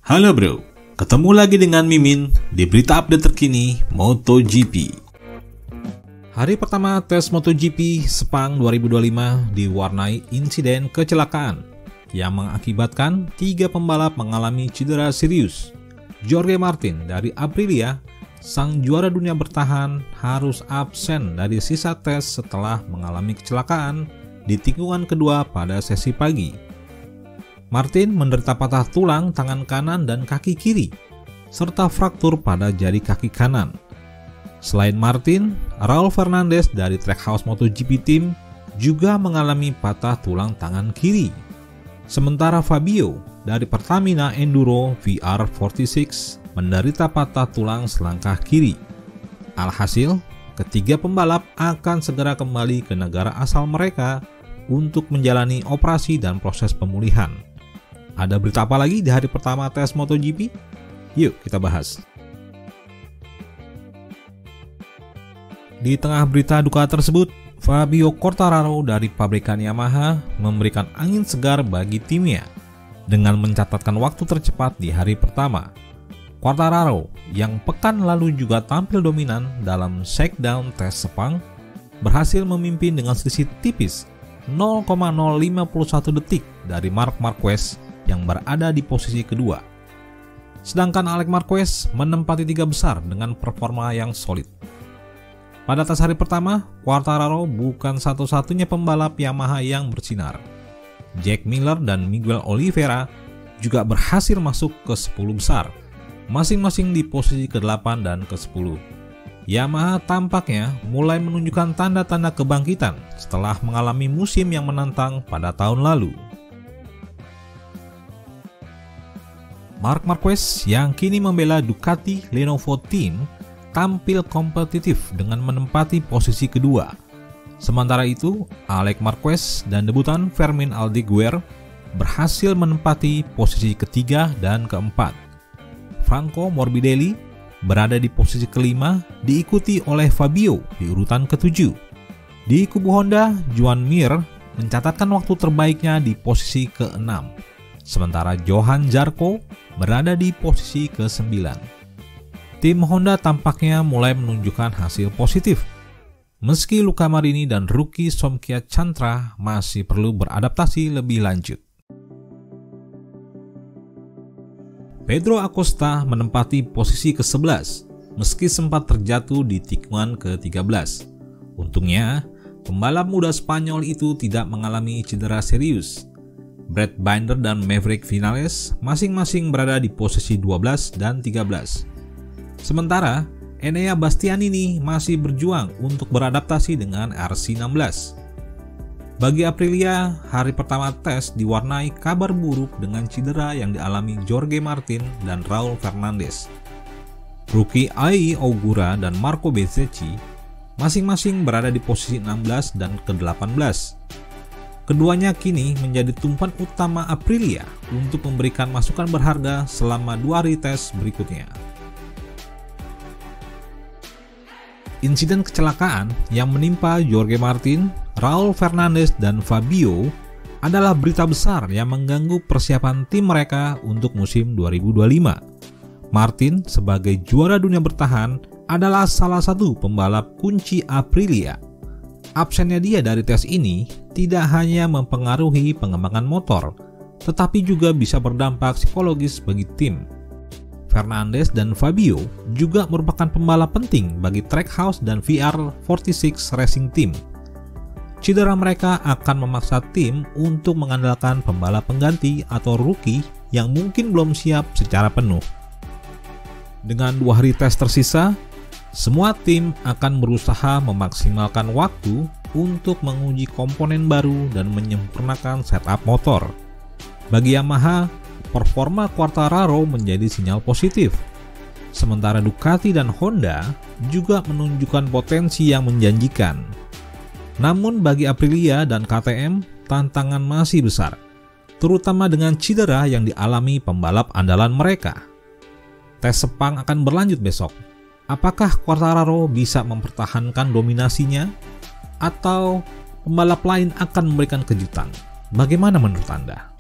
Halo bro, ketemu lagi dengan Mimin di berita update terkini MotoGP. Hari pertama tes MotoGP Sepang 2025 diwarnai insiden kecelakaan yang mengakibatkan 3 pembalap mengalami cedera serius. Jorge Martin dari Aprilia, sang juara dunia bertahan, harus absen dari sisa tes setelah mengalami kecelakaan di tikungan kedua pada sesi pagi. Martin menderita patah tulang tangan kanan dan kaki kiri, serta fraktur pada jari kaki kanan. Selain Martin, Raul Fernandez dari Trackhouse MotoGP Team juga mengalami patah tulang tangan kiri. Sementara Fabio dari Pertamina Enduro VR46 menderita patah tulang selangkah kiri. Alhasil, ketiga pembalap akan segera kembali ke negara asal mereka untuk menjalani operasi dan proses pemulihan. Ada berita apa lagi di hari pertama tes MotoGP? Yuk kita bahas. Di tengah berita duka tersebut, Fabio Quartararo dari pabrikan Yamaha memberikan angin segar bagi timnya dengan mencatatkan waktu tercepat di hari pertama. Quartararo yang pekan lalu juga tampil dominan dalam shakedown tes Sepang berhasil memimpin dengan selisih tipis 0,051 detik dari Marc Marquez yang berada di posisi kedua. Sedangkan Alex Marquez menempati 3 besar dengan performa yang solid. Pada tes hari pertama, Quartararo bukan satu-satunya pembalap Yamaha yang bersinar. Jack Miller dan Miguel Oliveira juga berhasil masuk ke 10 besar, masing-masing di posisi ke-8 dan ke-10. Yamaha tampaknya mulai menunjukkan tanda-tanda kebangkitan setelah mengalami musim yang menantang pada tahun lalu. Marc Marquez yang kini membela Ducati Lenovo Team tampil kompetitif dengan menempati posisi kedua. Sementara itu, Alex Marquez dan debutan Fermin Aldeguer berhasil menempati posisi ketiga dan keempat. Franco Morbidelli berada di posisi kelima, diikuti oleh Fabio di urutan ketujuh. Di kubu Honda, Joan Mir mencatatkan waktu terbaiknya di posisi ke-6, sementara Johan Zarco berada di posisi ke-9. Tim Honda tampaknya mulai menunjukkan hasil positif, meski Luca Marini dan rookie Somkia Chantra masih perlu beradaptasi lebih lanjut. Pedro Acosta menempati posisi ke-11, meski sempat terjatuh di tikungan ke-13. Untungnya, pembalap muda Spanyol itu tidak mengalami cedera serius. Brad Binder dan Maverick Vinales masing-masing berada di posisi 12 dan 13. Sementara, Enea Bastianini masih berjuang untuk beradaptasi dengan RC16. Bagi Aprilia, hari pertama tes diwarnai kabar buruk dengan cedera yang dialami Jorge Martin dan Raul Fernandez. Rookie Ai Ogura dan Marco Bezzecchi masing-masing berada di posisi 16 dan ke-18. Keduanya kini menjadi tumpuan utama Aprilia untuk memberikan masukan berharga selama 2 hari tes berikutnya. Insiden kecelakaan yang menimpa Jorge Martin, Raul Fernandez, dan Fabio adalah berita besar yang mengganggu persiapan tim mereka untuk musim 2025. Martin sebagai juara dunia bertahan adalah salah satu pembalap kunci Aprilia. Absennya dia dari tes ini tidak hanya mempengaruhi pengembangan motor, tetapi juga bisa berdampak psikologis bagi tim. Fernandez dan Fabio juga merupakan pembalap penting bagi Trackhouse dan VR46 Racing Team. Cedera mereka akan memaksa tim untuk mengandalkan pembalap pengganti atau rookie yang mungkin belum siap secara penuh. Dengan 2 hari tes tersisa, semua tim akan berusaha memaksimalkan waktu untuk menguji komponen baru dan menyempurnakan setup motor. Bagi Yamaha, performa Quartararo menjadi sinyal positif. Sementara Ducati dan Honda juga menunjukkan potensi yang menjanjikan. Namun bagi Aprilia dan KTM, tantangan masih besar, terutama dengan cedera yang dialami pembalap andalan mereka. Tes Sepang akan berlanjut besok. Apakah Quartararo bisa mempertahankan dominasinya? Atau pembalap lain akan memberikan kejutan? Bagaimana menurut Anda?